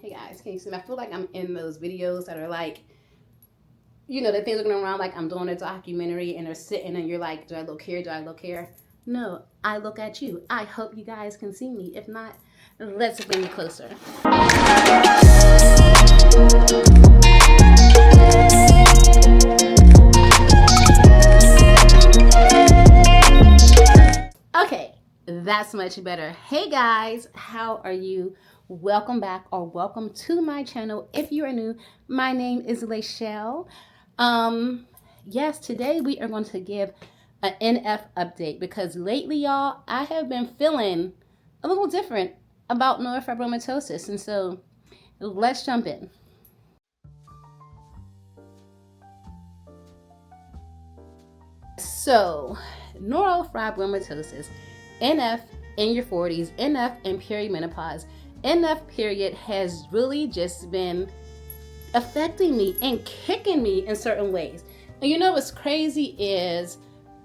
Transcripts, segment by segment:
Hey guys, can you see me? I feel like I'm in those videos that are like, you know, the things are going around like I'm doing a documentary and they're sitting and you're like, do I look here? Do I look here? No, I look at you. I hope you guys can see me. If not, let's bring you closer. Okay, that's much better. Hey guys, how are you? Welcome back or welcome to my channel. If you are new, my name is Lachelle. Yes, today we are going to give an NF update because lately, y'all, I have been feeling a little different about neurofibromatosis, and so let's jump in. So, neurofibromatosis, NF in your 40s, NF in perimenopause, NF period has really just been affecting me and kicking me in certain ways. And you know what's crazy is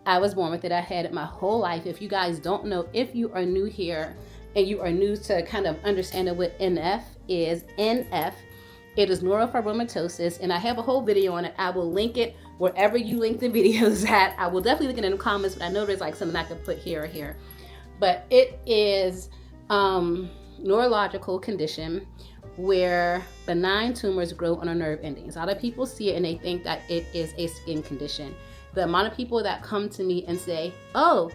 I was born with it. I had it my whole life. If you guys don't know, if you are new here and you are new to kind of understanding what NF is, NF, it is neurofibromatosis, and I have a whole video on it. I will link it wherever you link the videos at. I will definitely link it in the comments, but I know there's like something I could put here or here. But it is neurological condition where benign tumors grow on our nerve endings. A lot of people see it and they think that it is a skin condition. The amount of people that come to me and say, oh,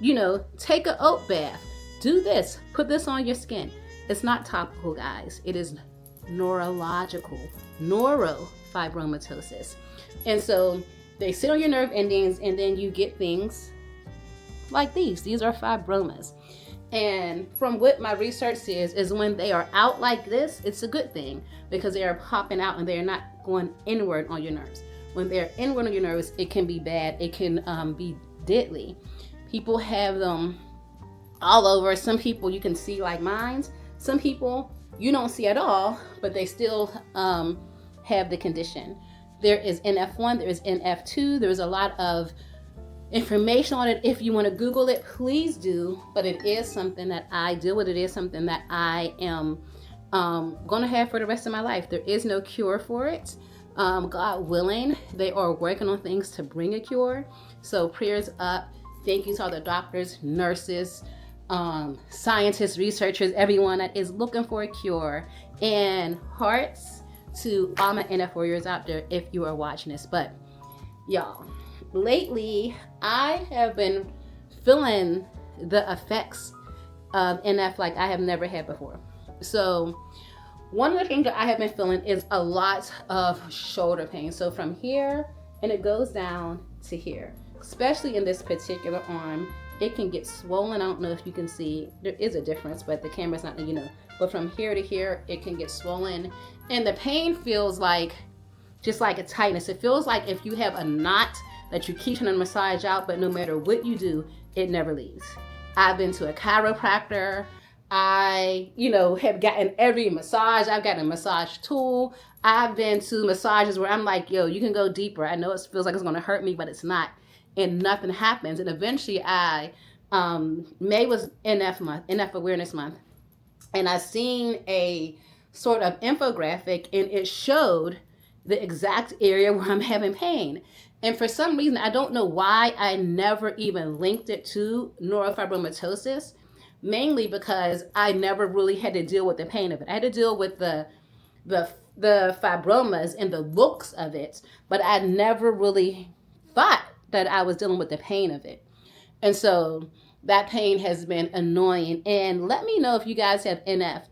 you know, take an oat bath, do this, put this on your skin. It's not topical, guys. It is neurological, neurofibromatosis. And so they sit on your nerve endings and then you get things like these. These are fibromas. And from what my research says is when they are out like this, it's a good thing because they are popping out and they're not going inward on your nerves. When they're inward on your nerves, it can be bad. It can be deadly. People have them all over. Some people you can see like mine. Some people you don't see at all, but they still have the condition. There is NF1, there is NF2. There's a lot of information on it. If you want to Google it, please do. But it is something that I deal with. It is something that I am going to have for the rest of my life. There is no cure for it. God willing, they are working on things to bring a cure. So prayers up. Thank you to all the doctors, nurses, scientists, researchers, everyone that is looking for a cure, and hearts to all my NF warriors out there if you are watching this. But y'all, lately I have been feeling the effects of NF like I have never had before. So one of the things that I have been feeling is a lot of shoulder pain. So from here and it goes down to here, especially in this particular arm. It can get swollen. I don't know if you can see, there is a difference, but the camera's not, you know, but from here to here, it can get swollen. And the pain feels like, just like a tightness. It feels like if you have a knot that you keep trying to massage out, but no matter what you do, it never leaves. I've been to a chiropractor. I, you know, have gotten every massage. I've gotten a massage tool. I've been to massages where I'm like, yo, you can go deeper. I know it feels like it's gonna hurt me, but it's not. And nothing happens. And eventually May was NF month, NF Awareness Month. And I seen a sort of infographic and it showed the exact area where I'm having pain. And for some reason, I don't know why I never even linked it to neurofibromatosis, mainly because I never really had to deal with the pain of it. I had to deal with the fibromas and the looks of it, but I never really thought that I was dealing with the pain of it. And so that pain has been annoying. And let me know if you guys have NF.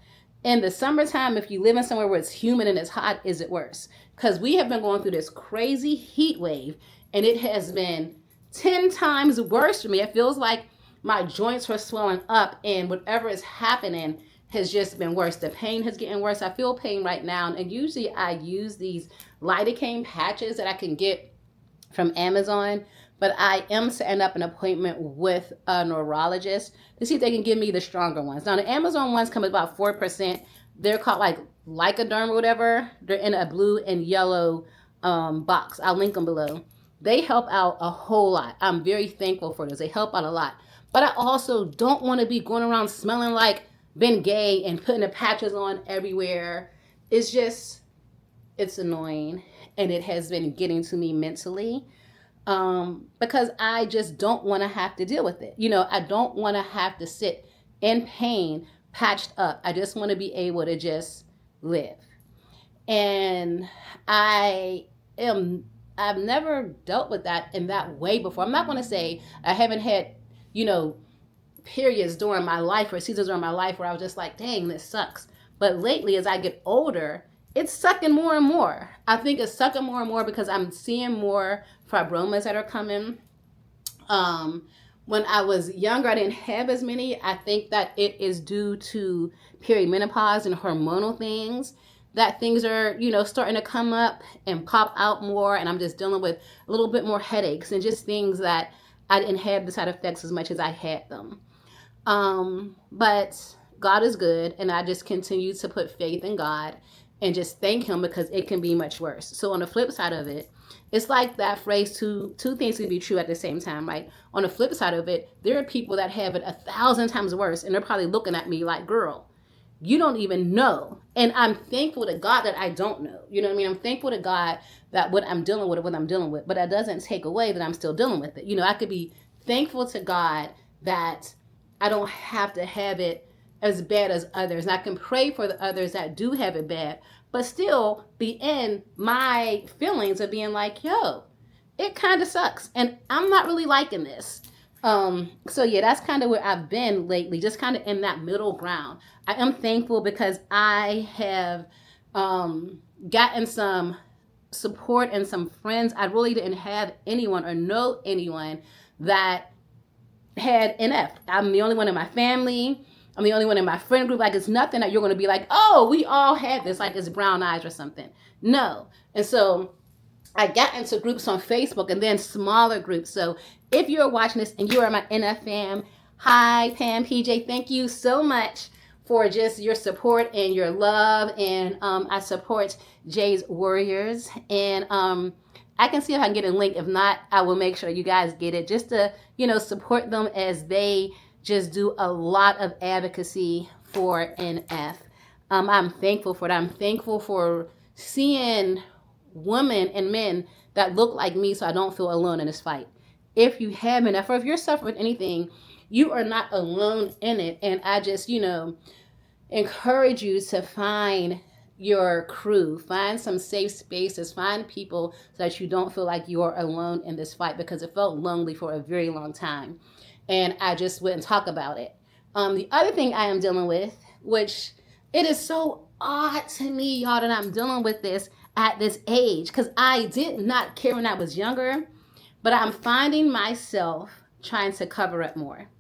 In the summertime, if you live in somewhere where it's humid and it's hot, is it worse? Because we have been going through this crazy heat wave and it has been 10 times worse for me. It feels like my joints are swelling up and whatever is happening has just been worse. The pain is getting worse. I feel pain right now. And usually I use these lidocaine patches that I can get from Amazon, but I am setting up an appointment with a neurologist to see if they can give me the stronger ones. Now the Amazon ones come at about 4%. They're called like Lycoderm or whatever. They're in a blue and yellow box. I'll link them below. They help out a whole lot. I'm very thankful for those. They help out a lot. But I also don't want to be going around smelling like been gay and putting the patches on everywhere. It's annoying, and it has been getting to me mentally, because I just don't want to have to deal with it. I don't want to have to sit in pain, patched up. I just want to be able to just live. And I've never dealt with that in that way before. I'm not going to say I haven't had, periods during my life or seasons during my life where I was just like, dang, this sucks. But lately, as I get older, it's sucking more and more. I think it's sucking more and more because I'm seeing more fibromas that are coming. When I was younger, I didn't have as many. I think that it is due to perimenopause and hormonal things, that things are, starting to come up and pop out more. And I'm just dealing with a little bit more headaches and just things that I didn't have the side effects as much as I had them. But God is good, and I just continue to put faith in God and just thank him, because it can be much worse. So on the flip side of it, it's like that phrase, two things can be true at the same time, right? On the flip side of it, there are people that have it 1,000 times worse, and they're probably looking at me like, girl, you don't even know. And I'm thankful to God that I don't know. You know what I mean? I'm thankful to God that what I'm dealing with, but that doesn't take away that I'm still dealing with it. I could be thankful to God that I don't have to have it as bad as others. And I can pray for the others that do have it bad, but still be in my feelings of being like, yo, it kind of sucks. And I'm not really liking this. So yeah, that's kind of where I've been lately, just kind of in that middle ground. I am thankful because I have gotten some support and some friends. I really didn't have anyone or know anyone that had NF. I'm the only one in my family. I'm the only one in my friend group. Like, it's nothing that you're going to be like, oh, we all have this, like it's brown eyes or something. No. And so I got into groups on Facebook and then smaller groups. So if you're watching this and you are my NF fam, hi, Pam, PJ, thank you so much for just your support and your love. And I support Jay's Warriors. And I can see if I can get a link. If not, I will make sure you guys get it, just to, support them as they just do a lot of advocacy for NF. I'm thankful for that. I'm thankful for seeing women and men that look like me, so I don't feel alone in this fight. If you have NF, or if you're suffering anything, you are not alone in it. And I just, encourage you to find your crew, find some safe spaces, find people so that you don't feel like you're alone in this fight, because it felt lonely for a very long time. And I just wouldn't talk about it. The other thing I am dealing with, which it is so odd to me, y'all, that I'm dealing with this at this age, because I did not care when I was younger, but I'm finding myself trying to cover up more.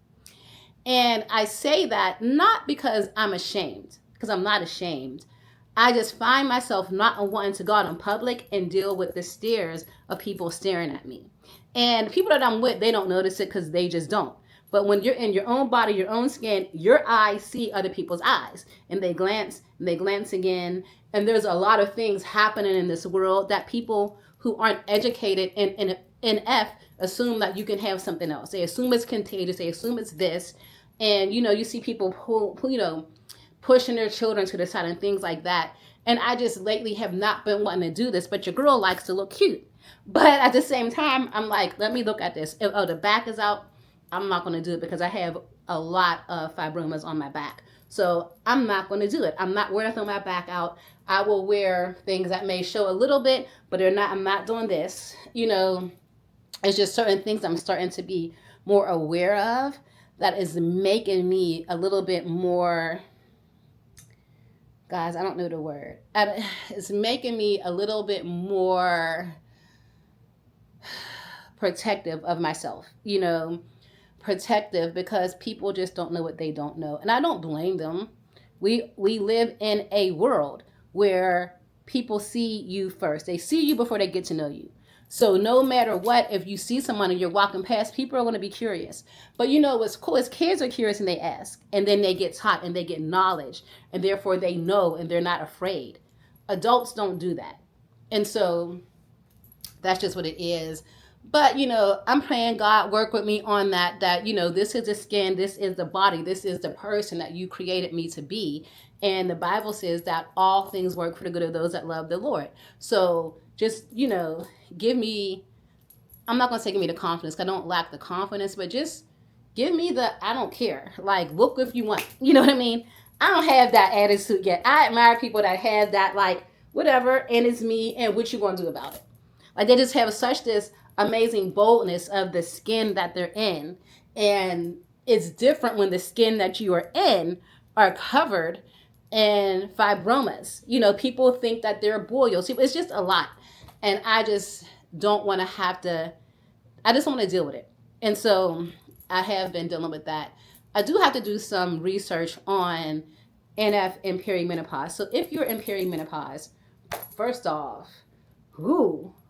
And I say that not because I'm ashamed, because I'm not ashamed. I just find myself not wanting to go out in public and deal with the stares of people staring at me. And people that I'm with, they don't notice it because they just don't. But when you're in your own body, your own skin, your eyes see other people's eyes. And they glance again. And there's a lot of things happening in this world that people who aren't educated in NF assume that you can have something else. They assume it's contagious. They assume it's this. And, you see people pushing their children to the side and things like that. And I just lately have not been wanting to do this, but your girl likes to look cute. But at the same time, I'm like, let me look at this. If the back is out, I'm not going to do it because I have a lot of fibromas on my back. So I'm not going to do it. I'm not wearing nothing on my back out. I will wear things that may show a little bit, but I'm not doing this. It's just certain things I'm starting to be more aware of that is making me a little bit more, guys, I don't know the word. It's making me a little bit more protective of myself, protective, because people just don't know what they don't know. And I don't blame them. We live in a world where people see you first. They see you before they get to know you. So no matter what, if you see someone and you're walking past, people are going to be curious. But what's cool is kids are curious and they ask, and then they get taught and they get knowledge, and therefore they know and they're not afraid. Adults don't do that. And so that's just what it is. But, I'm praying God work with me on that, this is the skin, this is the body, this is the person that you created me to be. And the Bible says that all things work for the good of those that love the Lord. So just, give me, I'm not going to say give me the confidence, because I don't lack the confidence, but just give me the, I don't care. Like, look if you want. You know what I mean? I don't have that attitude yet. I admire people that have that, like, whatever, and it's me, and what you going to do about it? Like, they just have such this amazing boldness of the skin that they're in. And it's different when the skin that you are in are covered in fibromas. People think that they're boils. It's just a lot. And I just don't want to have to, I just want to deal with it. And so I have been dealing with that. I do have to do some research on NF and perimenopause. So if you're in perimenopause, first off,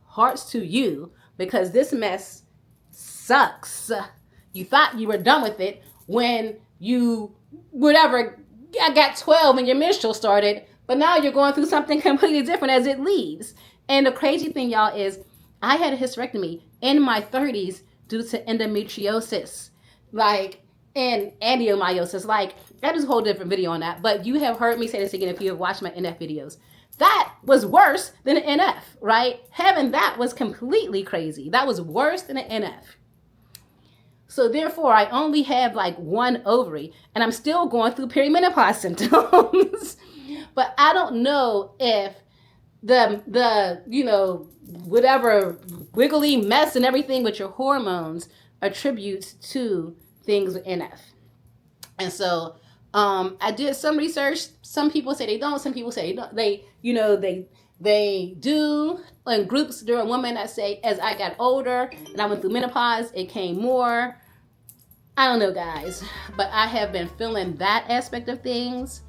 hearts to you, because this mess sucks. You thought you were done with it when you, whatever, I got 12 and your menstrual started, but now you're going through something completely different as it leaves. And the crazy thing, y'all, is I had a hysterectomy in my 30s due to endometriosis, and adenomyosis. That is a whole different video on that. But you have heard me say this again if you have watched my NF videos. That was worse than an NF, right? Having that was completely crazy. That was worse than an NF. So therefore, I only have one ovary, and I'm still going through perimenopause symptoms. But I don't know if the whatever wiggly mess and everything with your hormones attributes to things with NF. And so I did some research. Some people say they don't. Some people say they don't. They do. In groups, there are women that say, as I got older and I went through menopause, it came more. I don't know, guys. But I have been feeling that aspect of things.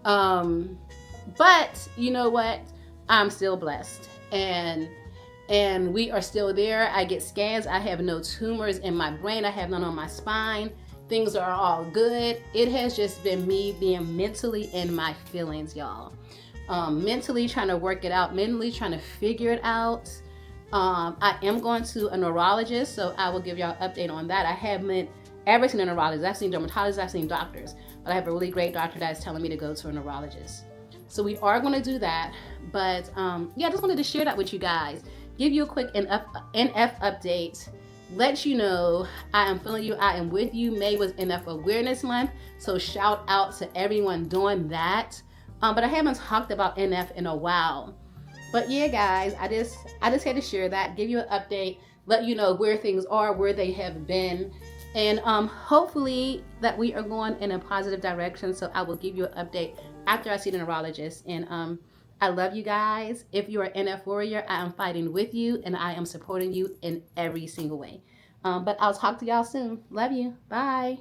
But you know what? I'm still blessed. And we are still there. I get scans. I have no tumors in my brain. I have none on my spine. Things are all good. It has just been me being mentally in my feelings, y'all. Mentally trying to work it out, mentally trying to figure it out. I am going to a neurologist, so I will give y'all an update on that. I haven't ever seen a neurologist. I've seen dermatologists, I've seen doctors, but I have a really great doctor that is telling me to go to a neurologist. So we are going to do that. But yeah, I just wanted to share that with you guys. Give you a quick NF update. Let you know I am feeling you. I am with you. May was NF Awareness Month, so shout out to everyone doing that. But I haven't talked about NF in a while. But yeah, guys, I just had to share that, give you an update, let you know where things are, where they have been, and hopefully that we are going in a positive direction. So I will give you an update after I see the neurologist. And I love you guys. If you are an NF warrior, I am fighting with you and I am supporting you in every single way. But I'll talk to y'all soon. Love you. Bye.